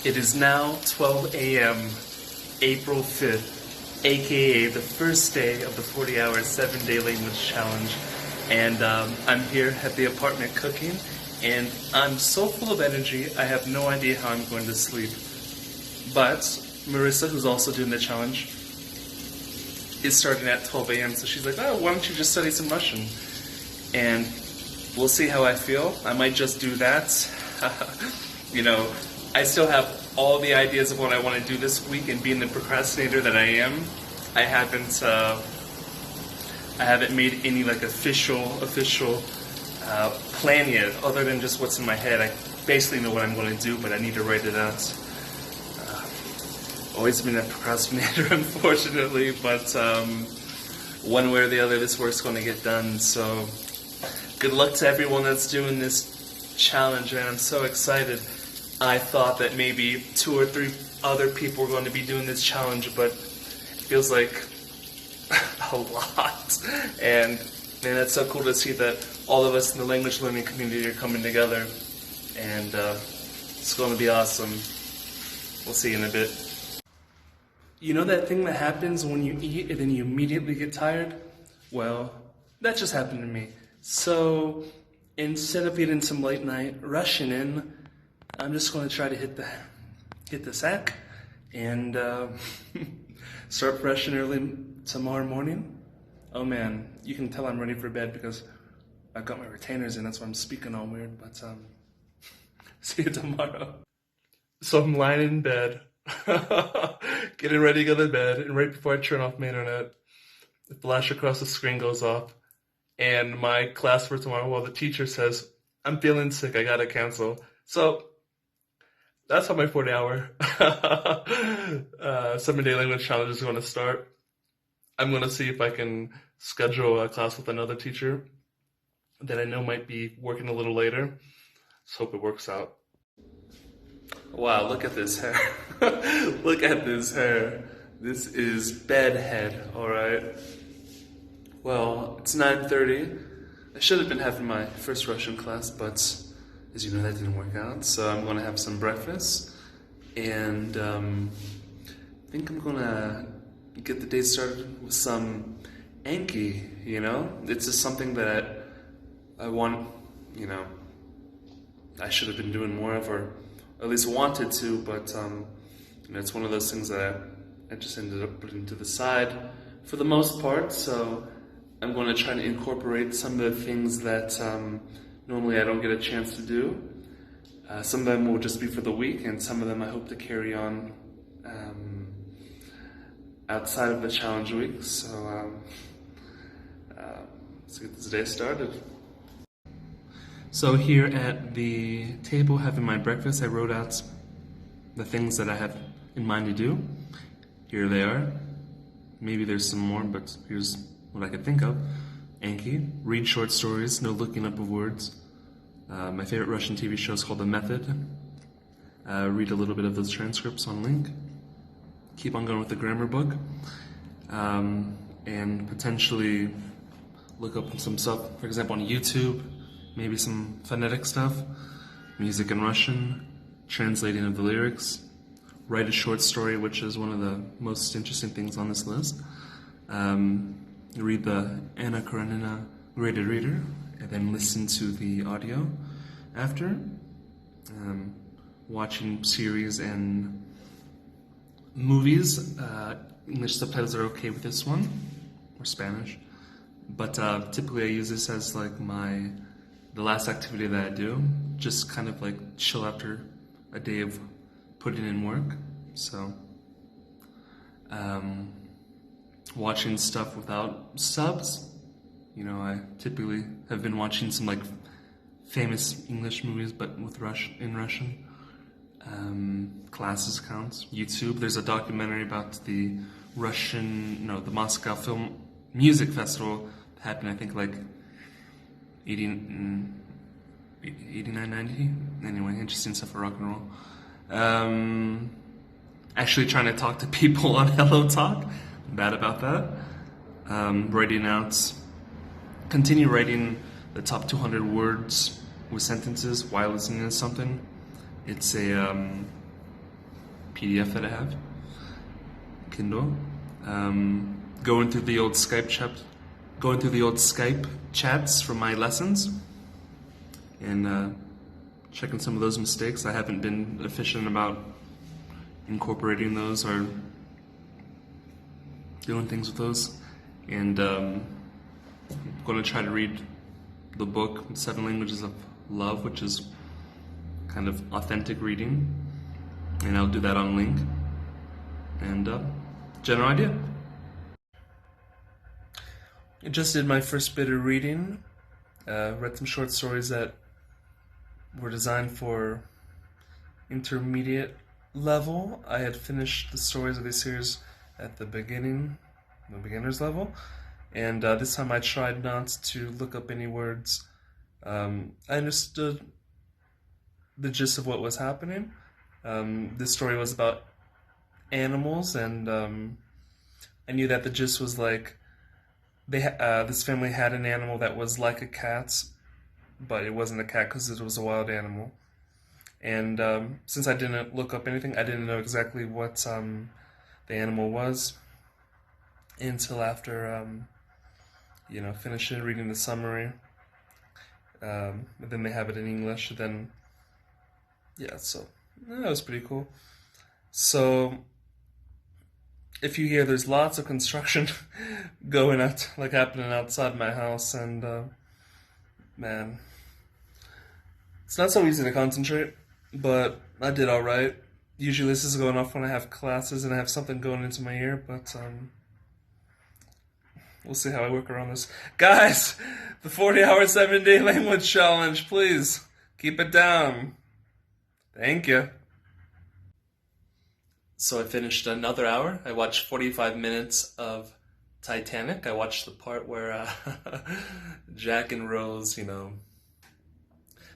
It is now 12 a.m., April 5th, aka the first day of the 40-hour 7-day language challenge. And I'm here at the apartment cooking, and I'm so full of energy, I have no idea how I'm going to sleep. But Marissa, who's also doing the challenge, is starting at 12 a.m., so she's like, oh, why don't you just study some Russian? And we'll see how I feel. I might just do that. You know, I still have all the ideas of what I want to do this week, and being the procrastinator that I am, I haven't made any like official plan yet, other than just what's in my head. I basically know what I'm going to do, but I need to write it out. Always been a procrastinator, unfortunately, but one way or the other, this work's going to get done. So good luck to everyone that's doing this challenge, man. I'm so excited. I thought that maybe 2 or 3 other people were going to be doing this challenge, but it feels like a lot. And man, it's so cool to see that all of us in the language learning community are coming together, and it's going to be awesome. We'll see you in a bit. You know that thing that happens when you eat and then you immediately get tired? Well, that just happened to me. So instead of eating some late night Russian in, I'm just going to try to hit the sack and start fresh and early tomorrow morning. Oh man, you can tell I'm ready for bed because I've got my retainers in. That's why I'm speaking all weird. But see you tomorrow. So I'm lying in bed, getting ready to go to bed, and right before I turn off my internet, the flash across the screen goes off, and my class for tomorrow, well, the teacher says, I'm feeling sick, I gotta cancel. So that's how my 40-hour 7-day language challenge is going to start. I'm going to see if I can schedule a class with another teacher that I know might be working a little later. Let's hope it works out. Wow, look at this hair. Look at this hair. This is bed head, alright? Well, it's 9:30. I should have been having my first Russian class, but as you know, that didn't work out. So I'm going to have some breakfast, and I think I'm going to get the day started with some Anki, you know? It's just something that I want, you know, I should have been doing more of, or at least wanted to, but you know, it's one of those things that I just ended up putting to the side for the most part. So I'm going to try to incorporate some of the things that normally I don't get a chance to do. Some of them will just be for the week, and some of them I hope to carry on outside of the challenge week. So let's get this day started. So here at the table having my breakfast, I wrote out the things that I have in mind to do. Here they are. Maybe there's some more, but here's what I could think of. Anki, read short stories, no looking up of words. My favorite Russian TV show is called The Method. Read a little bit of those transcripts on link. Keep on going with the grammar book. And potentially look up some stuff, for example, on YouTube. Maybe some phonetic stuff, music in Russian, translating of the lyrics, write a short story, which is one of the most interesting things on this list. Read the Anna Karenina graded reader, and then listen to the audio after. Watching series and movies. English subtitles are okay with this one, or Spanish. But typically I use this as like the last activity that I do, just kind of like chill after a day of putting in work. So, watching stuff without subs. You know, I typically have been watching some like famous English movies, but with in Russian. Classes counts. YouTube, there's a documentary about the Moscow Film Music Festival that happened, I think, like 89, 90. Anyway, interesting stuff for rock and roll. Actually trying to talk to people on Hello Talk. Bad about that. Continue writing the top 200 words with sentences while listening to something. It's a PDF that I have, Kindle. Going through the old Skype chats from my lessons, and checking some of those mistakes. I haven't been efficient about incorporating those or doing things with those, and I'm going to try to read the book Seven Languages of Love, which is kind of authentic reading, and I'll do that on link. And general idea. I just did my first bit of reading. Read some short stories that were designed for intermediate level. I had finished the stories of this series at the beginner's level, and this time I tried not to look up any words. I understood the gist of what was happening. This story was about animals, and I knew that the gist was like this family had an animal that was like a cat, but it wasn't a cat because it was a wild animal. And since I didn't look up anything, I didn't know exactly what the animal was until after finishing reading the summary. And then they have it in English. Then so that was pretty cool. So if you hear there's lots of construction happening outside my house, and man, it's not so easy to concentrate, but I did all right. Usually this is going off when I have classes and I have something going into my ear, but we'll see how I work around this. Guys, the 40-hour 7-day language challenge, please keep it down. Thank you. So I finished another hour. I watched 45 minutes of Titanic. I watched the part where Jack and Rose,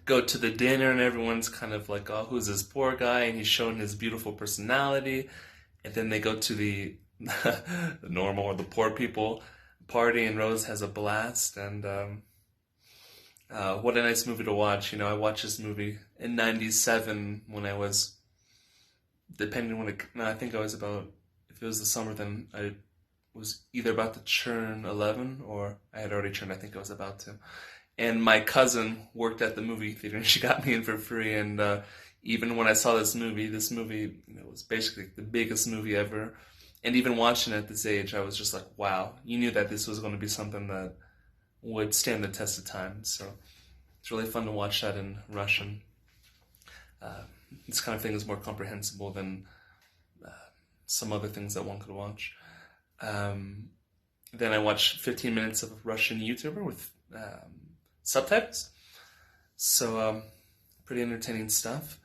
go to the dinner and everyone's kind of like, oh, who's this poor guy? And he's showing his beautiful personality. And then they go to the normal or the poor people party, and Rose has a blast. And what a nice movie to watch. I watched this movie in 97 when I was, depending on I think I was about, if it was the summer, then I was either about to turn 11 or I had already turned, I think I was about to. And my cousin worked at the movie theater and she got me in for free. And even when I saw this movie was basically the biggest movie ever. And even watching it at this age, I was just like, wow, you knew that this was going to be something that would stand the test of time. So it's really fun to watch that in Russian. This kind of thing is more comprehensible than some other things that one could watch. Then I watched 15 minutes of a Russian YouTuber with subtitles. So pretty entertaining stuff.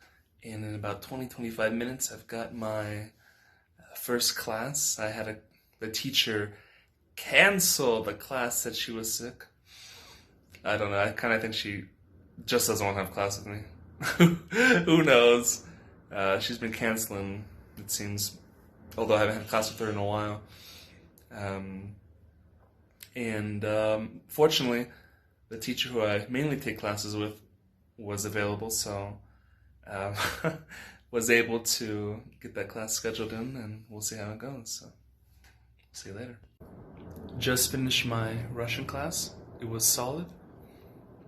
And in about 20-25 minutes, I've got my first class. I had the teacher cancel the class, said she was sick. I don't know. I kind of think she just doesn't want to have class with me. Who knows? She's been canceling, it seems, although I haven't had class with her in a while. Fortunately, the teacher who I mainly take classes with was available, so was able to get that class scheduled in, and we'll see how it goes. So, see you later. Just finished my Russian class. It was solid.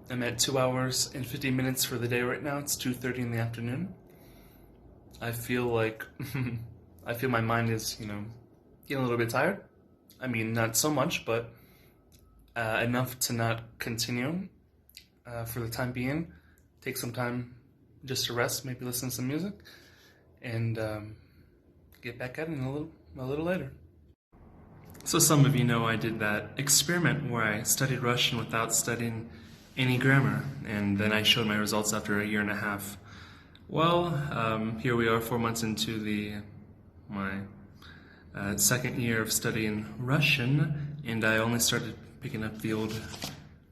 I'm at 2 hours and 50 minutes for the day right now. It's 2:30 in the afternoon. I feel like, my mind is, getting a little bit tired. I mean, not so much, but enough to not continue for the time being. Take some time just to rest, maybe listen to some music, and get back at it a little later. So some of you know I did that experiment where I studied Russian without studying any grammar, and then I showed my results after a year and a half. Well, here we are 4 months into my second year of studying Russian, and I only started picking up the old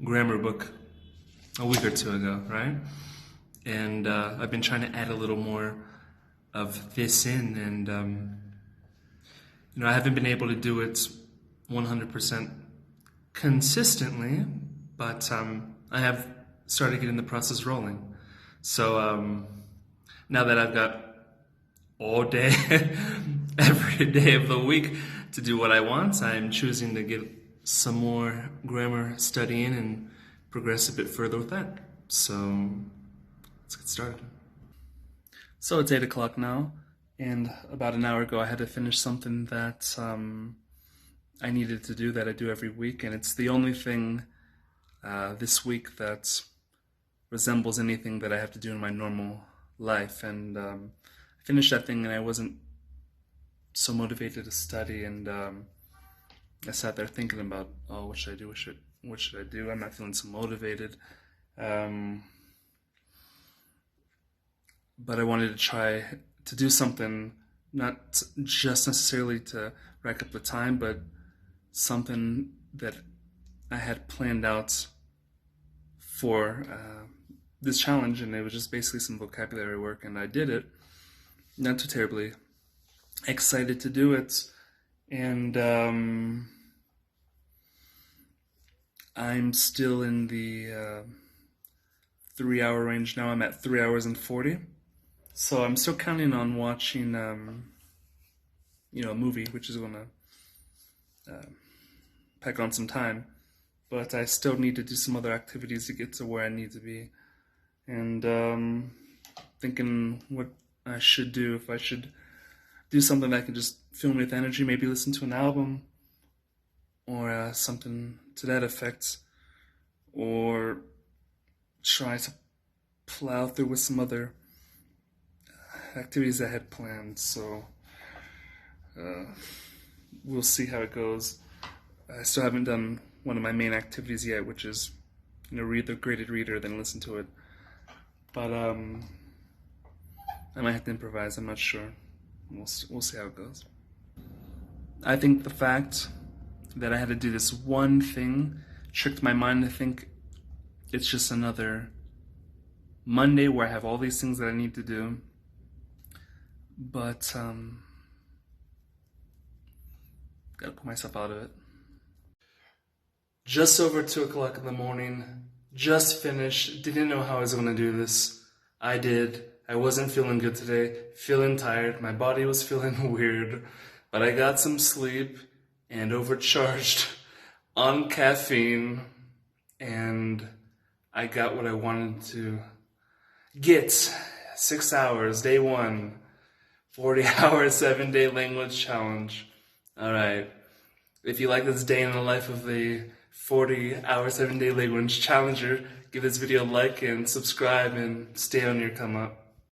grammar book a week or two ago, right? And I've been trying to add a little more of this in, and I haven't been able to do it 100% consistently, but I have started getting the process rolling. So now that I've got all day, every day of the week to do what I want. I'm choosing to get some more grammar studying and progress a bit further with that. So let's get started. So it's 8 o'clock now, and about an hour ago I had to finish something that I needed to do that I do every week, and it's the only thing this week that resembles anything that I have to do in my normal life. And I finished that thing and I wasn't so motivated to study, and I sat there thinking about, oh, what should I do? What should I do? I'm not feeling so motivated. But I wanted to try to do something, not just necessarily to rack up the time, but something that I had planned out for this challenge, and it was just basically some vocabulary work, and I did it. Not too terribly excited to do it, and I'm still in the 3-hour range now. I'm at 3 hours and 40. So I'm still counting on watching, a movie, which is going to pack on some time. But I still need to do some other activities to get to where I need to be. And thinking what I should do, if I should do something that can just fill me with energy, maybe listen to an album or something to that effect, or try to plow through with some other activities I had planned. So we'll see how it goes. I still haven't done one of my main activities yet, which is read the graded reader, then listen to it. But I might have to improvise. I'm not sure. We'll see how it goes. I think the fact that I had to do this one thing tricked my mind to think it's just another Monday where I have all these things that I need to do. But gotta put myself out of it. Just over 2 o'clock in the morning, just finished, didn't know how I was going to do this. I did. I wasn't feeling good today, feeling tired, my body was feeling weird, but I got some sleep and overcharged on caffeine, and I got what I wanted to get. 6 hours, day one, 40-hour, 7-day language challenge. Alright, if you like this day in the life of the 40-hour, 7-day language challenger, give this video a like and subscribe and stay on your come up.